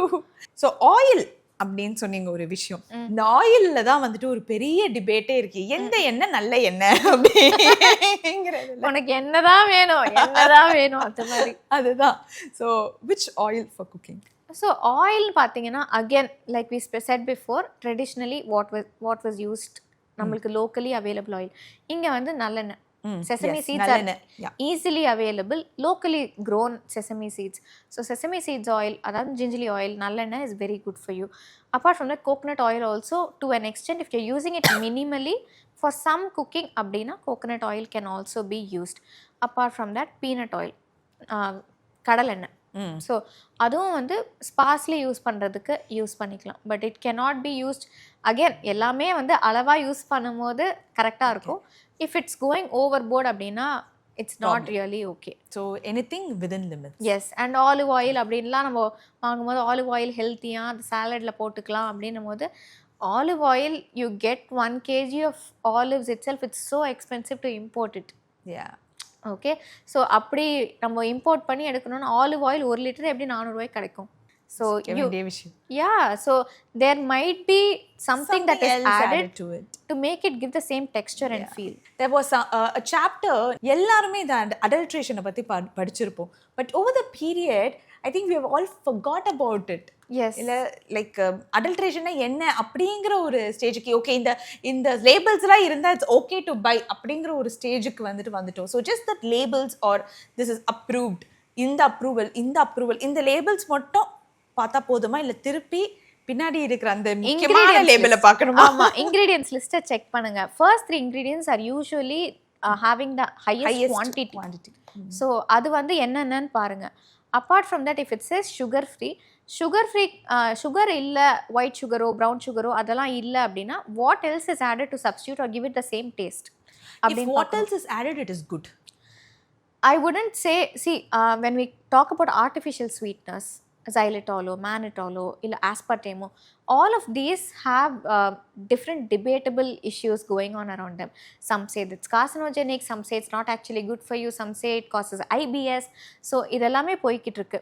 சோ ஆயில் அப்படின்னு சொன்னீங்க ஒரு விஷயம். இந்த ஆயில்ல தான் வந்துட்டு ஒரு பெரிய டிபேட்டே இருக்கு, எந்த எண்ணெய் நல்ல எண்ணெய் அப்படிங்கிறது. உனக்கு என்னதான் வேணும், என்னதான் வேணும், அந்த மாதிரி. அதுதான். So which oil for cooking? So oil பார்த்தீங்கன்னா again like we said before, traditionally what was used நம்மளுக்கு லோக்கலி அவைலபிள் ஆயில். இங்கே வந்து நல்லெண்ணெய், sesame seeds are easily available, locally grown sesame seeds. So sesame seeds oil, அதாவது gingerly oil, நல்லெண்ணெய் is very good for you. Apart from that, coconut oil also to an extent, if you're using it minimally for some cooking அப்படின்னா coconut oil can also be used. Apart from that, peanut oil, கடலெண்ணெய். So அதுவும் வந்து sparsely use பண்ணுறதுக்கு use பண்ணிக்கலாம். But it cannot be used again, எல்லாமே வந்து அளவாக use பண்ணும்போது கரெக்டாக இருக்கும். If it's going overboard அப்படின்னா it's not really okay. So anything within limits. Yes. And olive oil அப்படின்லாம் நம்ம வாங்கும்போது ஆலிவ் ஆயில் ஹெல்த்தியாக அந்த சாலடில் போட்டுக்கலாம் அப்படின்னும் போது, olive oil you get 1 kg of olives itself, it's so expensive to import it. Okay. So அப்படி நம்ம இம்போர்ட் பண்ணி எடுக்கணும்னா ஆலிவ் ஆயில் 1 லிட்டர் எப்படி 400 ரூபாய்க்கு கிடைக்கும். So so there might be something that is added to it to make it give the same texture and feel. There was a chapter, எல்லாருமே இந்த adulteration பத்தி படிச்சிருப்போம், but over the period I think we have all forgot about it. Yes. இல்ல like adulteration என்ன அப்படிங்கிற ஒரு ஸ்டேஜுக்கு, okay இந்த லேபிள்ஸ்லாம் இருந்தா இட்ஸ் ஓகே டு பை அப்படிங்கிற ஒரு ஸ்டேஜுக்கு வந்துட்டோம். So just that labels or this is approved, இந்த அப்ரூவல் இந்த லேபிள்ஸ் மட்டும் பார்த்தா போதுமா, இல்ல திருப்பி பின்னாடி இருக்கிற அந்த முக்கியமான லேபிளை பார்க்கணுமா? ஆமா, இன்கிரிடியன்ட்ஸ் லிஸ்ட்டை செக் பண்ணுங்க. First 3 ingredients are usually having the highest quantity. So அது வந்து என்னென்னு பாருங்க. Apart from that, if it says sugar free sugar இல்ல, ஒயிட் சுகரோ ப்ரௌன் சுகரோ அதெல்லாம் இல்ல அப்படின்னா what else is added to substitute or give it the same taste? If what else is added, it is good. I wouldn't say, see, when we talk about artificial sweetness, xylitol, mannitol, illa aspartame, all of these have different debatable issues going on around them. Some say it's carcinogenic, some say it's not actually good for you, some say it causes IBS. So இதெல்லாமே போய்கிட்டு இருக்கு.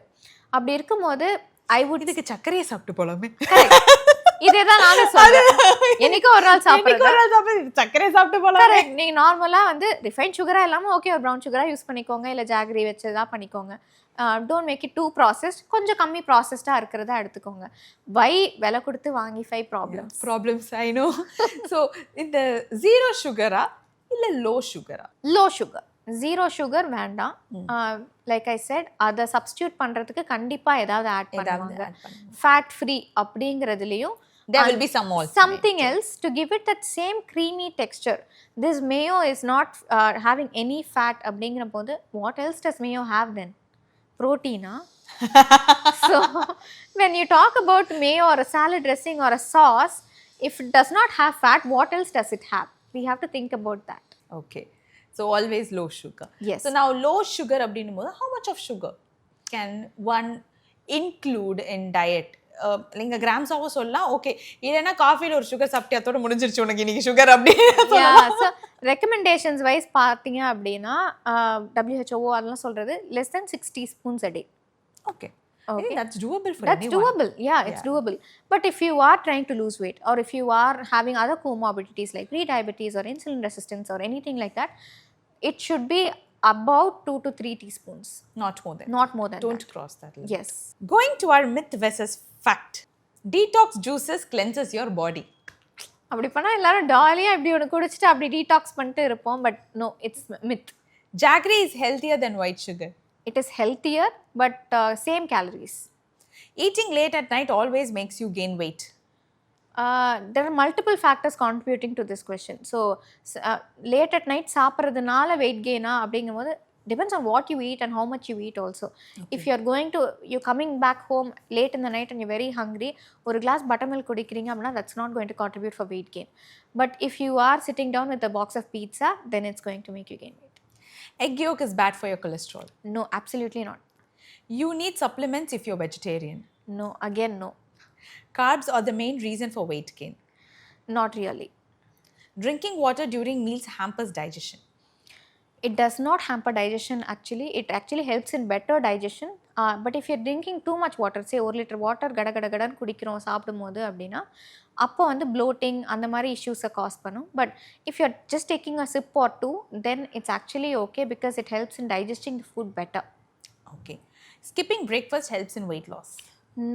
அப்படி இருக்கும்போது I would இதுக்கு சக்கரையை சாப்பிட்டு போலாமே. இதேதான் நானும் சொல்றேன், என்னைக்கு ஒரு நாள் சாப்பிடுறது சக்கரை சாப்பிட்டு போலாம். நீங்க நார்மலா வந்து ரிஃபைண்ட் சுகரா இல்லாம ஓகே ஒரு ப்ரௌன் சுகரா யூஸ் பண்ணிக்கோங்க, இல்ல ஜாகரி வச்சதா பண்ணிக்கோங்க. Don't make it too processed, கொஞ்சம் கம்மி ப்ராசஸ்டாக இருக்கிறதா எடுத்துக்கோங்க. விலை கொடுத்து வாங்கி ப்ராப்ளம்ஸ் ஐ நோ. ஸோ இந்த 0 சுகரா இல்லை லோ சுகரா? லோ சுகர், 0 சுகர் வேண்டாம். லைக் ஐ செட், அதை சப்ஸ்டியூட் பண்ணுறதுக்கு கண்டிப்பாக ஏதாவது ஆட் பண்ணுவாங்க. ஃபேட் ஃப்ரீ அப்படிங்கிறதுலையும் there will be something else to give it that same creamy texture. This mayo is not having any fat அப்படிங்கிற போது what else does mayo have then? Protein. So when you talk about mayo or a salad dressing or a sauce, if it does not have fat, what else does it have? We have to think about that. Okay, so always low sugar. Yes. So now low sugar அப்படினும்போது how much of sugar can one include in diet? நீங்க கிராம்ஸாவும் சொல்லலாம், okay இல்லைன்னா காஃபியில் ஒரு sugar சாப்பிட்டு அதோட முடிஞ்சிருச்சு உனக்கு இன்னைக்கு sugar அப்படின்னு. ஸோ ரெக்கமெண்டேஷன்ஸ் வைஸ் பார்த்தீங்க அப்படின்னா WHO அதெல்லாம் சொல்றது less than 6 teaspoons a day. Okay. Okay, that's doable for that's anyone. Doable, yeah, it's doable. But if you are trying to lose weight or if you are having other comorbidities like pre-diabetes or insulin resistance or anything like that, it should be about 2 to 3 teaspoons. Not more than Don't that. Cross that limit. Yes. Going to our myth versus fact. Detox juices cleanses your body. அப்படி பண்ணால் எல்லாரும் டாலியாக இப்படி ஒன்று குடிச்சிட்டு அப்படி detox பண்ணிட்டு இருப்போம். But no, it's myth. Jaggery is healthier than white sugar. It is healthier, but same calories. Eating late at night always makes you gain weight. There are multiple factors contributing to this question. So, late at night சாப்பிட்றதுனால weight gain அப்படிங்கும்போது depends on what you eat and how much you eat also. Okay. If you're coming back home late in the night and you're very hungry, ஒரு glass buttermilk குடிக்கிறீங்க அப்படின்னா that's not going to contribute for weight gain. But if you are sitting down with a box of pizza, then it's going to make you gain weight. Egg yolk is bad for your cholesterol. No, absolutely not. You need supplements if you're vegetarian. No, again no. Carbs are the main reason for weight gain. Not really. Drinking water during meals hampers digestion. It does not hamper digestion actually. It actually helps in better digestion. But if you're drinking too much water, say 1 liter water கடன் குடிக்கிறோம் சாப்பிடும்போது அப்படின்னா அப்போ வந்து bloating அந்த மாதிரி இஷ்யூஸை cos பண்ணும். But if you're just taking a sip or two, then it's actually okay because it helps in digesting the food better. Okay. Skipping breakfast helps in weight loss.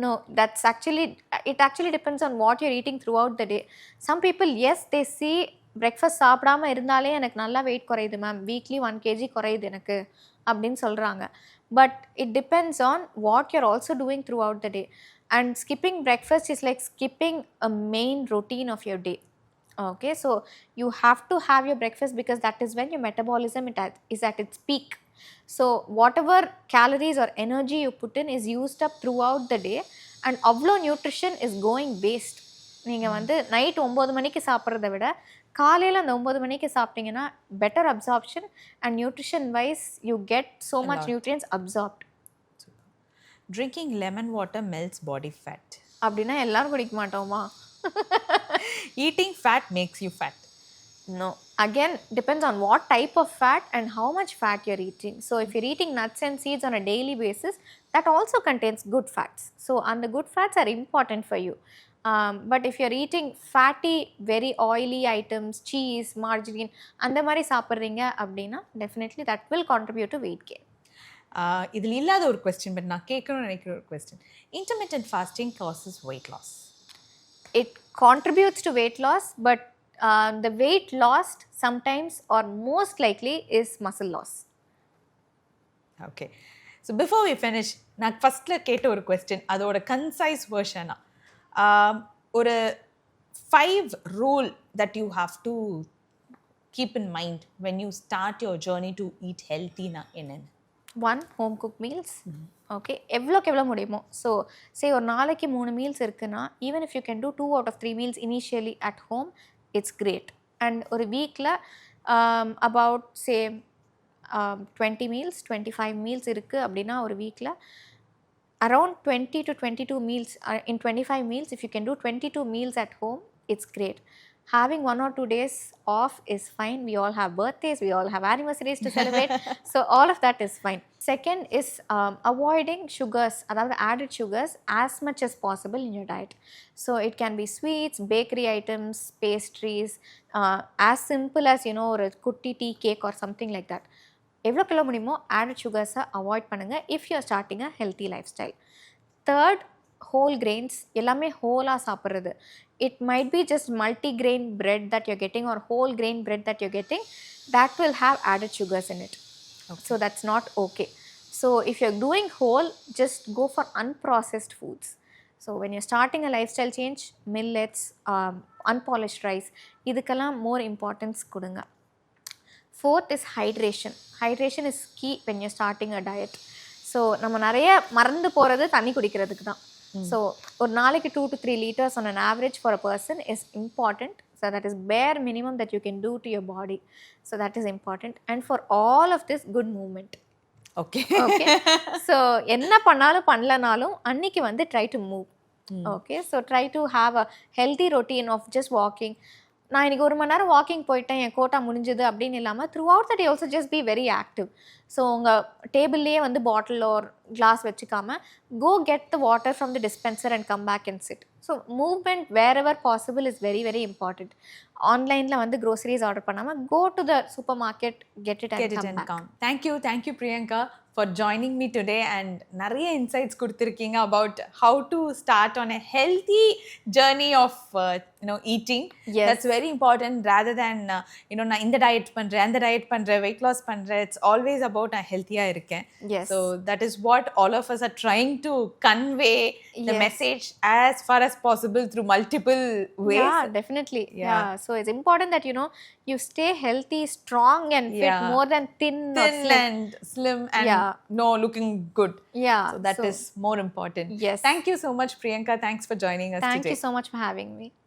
No, it actually depends on what you're eating throughout the day. Some people, yes, they see breakfast சாப்பிடாம இருந்தாலே எனக்கு நல்லா wait குறையுது ma'am, weekly 1 kg குறையுது எனக்கு அப்படின்னு சொல்கிறாங்க. But it depends on what you're also doing throughout the day. And skipping breakfast is like skipping a main routine of your day. Okay, so you have to have your breakfast because that is when your metabolism is at its peak. So whatever calories or energy you put in is used up throughout the day and அவ்வளோ nutrition is going waste. நீங்கள் வந்து night 9 மணிக்கு சாப்பிட்றத விட காலையில் அந்த 9 மணிக்கு சாப்பிட்டீங்கன்னா better absorption and nutrition wise you get so much nutrients absorbed. Drinking lemon water melts body fat. அப்படின்னா எல்லாரும் குடிக்க மாட்டோமா? Eating fat makes you fat. No. Again, depends on what type of fat and how much fat you're eating. So if you're eating nuts and seeds on a daily basis, that also contains good fats. So and the good fats are important for you. But if you're eating fatty, very oily items, cheese, margarine, அந்த மாதிரி சாப்பிட்றீங்க அப்படின்னா definitely that will contribute to weight gain. இதில் இல்லாத ஒரு question, but நான் கேட்கணும்னு நினைக்கிற ஒரு question. Intermittent fasting causes weight loss. It contributes to weight loss, but the weight lost sometimes or most likely is muscle loss. Okay. So before we finish, நான் ஃபஸ்ட்டில் கேட்ட ஒரு கொஸ்டின், அதோட கன்சைஸ் வெர்ஷனா ஒரு 5 rule that you have to keep in mind when you start your journey to eat healthy என்னென்ன? 1, home cooked meals. Okay, எவ்வளோக்கு எவ்வளோ முடியுமோ. ஸோ சே ஒரு நாளைக்கு 3 meals இருக்குன்னா even if you can do 2 out of 3 meals initially at home, it's great. And ஒரு வீக்கில் about say 20 meals 25 meals இருக்குது அப்படின்னா ஒரு வீக்கில் around 20 to 22 meals. In 25 meals, if you can do 22 meals at home, it's great. Having 1 or 2 days off is fine. We all have birthdays, we all have anniversaries to celebrate. So all of that is fine. Second is avoiding sugars, அதாவது added sugars as much as possible in your diet. So it can be sweets, bakery items, pastries, as simple as ஒரு குட்டி tea cake or something like that. எவ்வளோ கிலோ முடியுமோ added சுகர்ஸை avoid பண்ணுங்கள் if you are starting a healthy lifestyle. Third, whole grains, எல்லாமே ஹோலாக சாப்பிட்றது. It might be just multigrain bread that you're getting or whole grain bread that you're getting, that will have added sugars in it. Okay. So that's not okay. So if you're doing whole, just go for unprocessed foods. So when you're starting a lifestyle change, millets, unpolished rice, இதுக்கெல்லாம் more importance கொடுங்க. Fourth is hydration. Hydration is key when you're starting a diet. So நம்ம நிறைய மறந்து போகிறது தண்ணி குடிக்கிறதுக்கு தான். So ஒரு நாளைக்கு 2 to 3 liters on an average for a person is important. So that is bare minimum that you can do to your body. So that is important. And for all of this, good movement. Okay. Okay. So என்ன பண்ணாலும் பண்ணலனாலும் அன்னைக்கு வந்து try to move. Okay. So try to have a healthy routine of just walking. நான் இன்றைக்கி 1 மணி நேரம் walking போயிட்டேன், என் quota முடிஞ்சது அப்படின்னு இல்லாமல் through out the day also just be very active. So உங்கள் டேபிள்லேயே வந்து பாட்டில் ஒரு கிளாஸ் வச்சுக்காம go get the water from the dispenser and come back and sit. So movement wherever possible is very very important. ஆன்லைனில் வந்து groceries order பண்ணாமல் go to the supermarket, get it and come back. Thank you Priyanka for joining me today and நிறைய insights கொடுத்திருக்கீங்க about how to start on a healthy journey of eating. Yes. That's very important rather than நான் இந்த diet பண்றேன் அந்த diet பண்றேன் weight loss பண்றேன். It's always about நான் ஹெல்த்தியா இருக்கேன். Yes. So that is what all of us are trying to convey the message as far as possible through multiple ways. Yeah, definitely. Yeah. So it's important that you stay healthy, strong and fit more than thin or slim. And slim and looking good. Yeah. So that is more important. Yes. Thank you so much Priyanka. Thanks for joining us today. Thank you so much for having me.